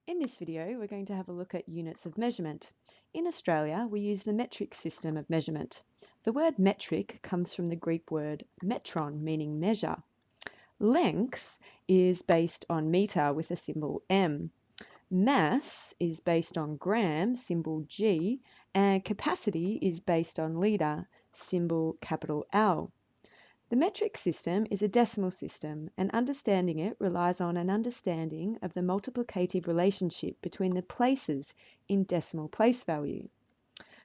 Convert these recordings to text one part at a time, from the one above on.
In this video, we're going to have a look at units of measurement. In Australia, we use the metric system of measurement. The word metric comes from the Greek word metron, meaning measure. Length is based on metre with a symbol M. Mass is based on gram, symbol G, and capacity is based on litre, symbol capital L. The metric system is a decimal system, and understanding it relies on an understanding of the multiplicative relationship between the places in decimal place value.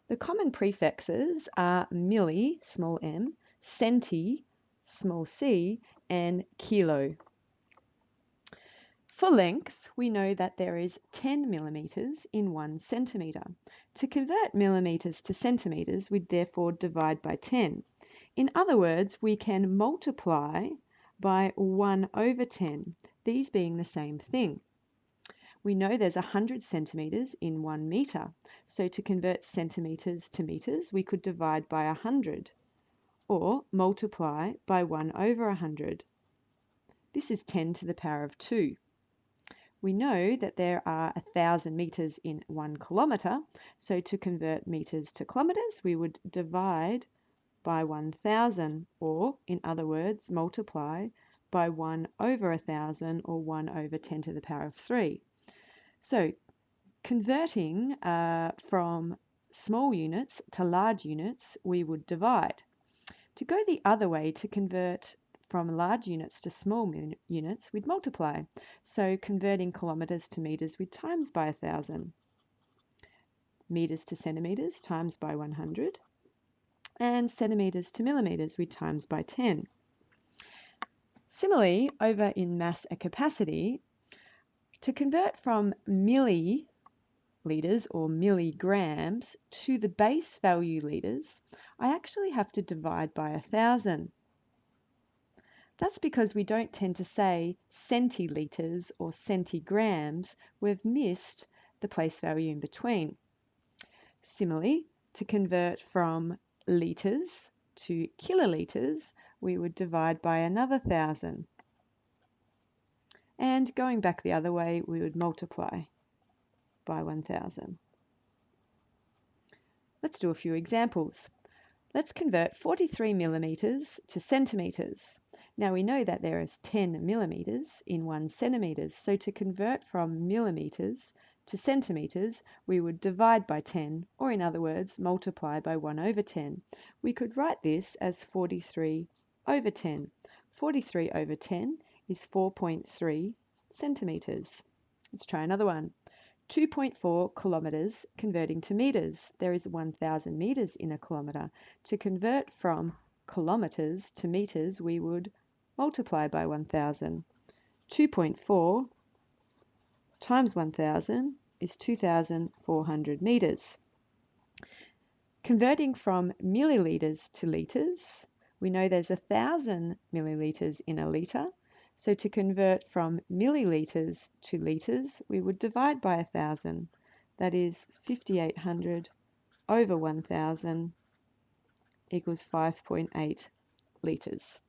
The common prefixes are milli, small m, centi, small c, and kilo. For length, we know that there is 10 millimetres in 1 centimetre. To convert millimetres to centimetres, we'd therefore divide by 10. In other words, we can multiply by 1 over 10, these being the same thing. We know there's 100 centimetres in 1 metre, so to convert centimetres to metres, we could divide by 100, or multiply by 1 over 100. This is 10 to the power of 2. We know that there are 1,000 metres in 1 kilometre, so to convert metres to kilometres, we would divide by 1,000, or in other words, multiply by 1 over 1,000, or 1 over 10 to the power of 3. So converting from small units to large units, we would divide. To go the other way, to convert from large units to small units, we'd multiply. So converting kilometres to metres, we'd times by 1,000. Metres to centimetres, times by 100. And centimetres to millimetres, we times by 10. Similarly, over in mass and capacity, to convert from millilitres or milligrams to the base value litres, I actually have to divide by 1,000. That's because we don't tend to say centilitres or centigrams. We've missed the place value in between. Similarly, to convert from litres to kilolitres, we would divide by another 1,000. And going back the other way, we would multiply by 1,000. Let's do a few examples. Let's convert 43 millimetres to centimetres. Now we know that there is 10 millimetres in 1 centimetre, so to convert from millimetres to centimetres, we would divide by 10, or in other words, multiply by 1 over 10. We could write this as 43 over 10. 43 over 10 is 4.3 centimetres. Let's try another one. 2.4 kilometres converting to metres. There is 1,000 metres in a kilometre. To convert from kilometres to metres, we would multiply by 1,000. 2.4 times 1,000 is 2,400 metres. Converting from millilitres to litres, we know there's 1,000 millilitres in a litre. So to convert from millilitres to litres, we would divide by 1,000. That is 5,800 over 1,000 equals 5.8 litres.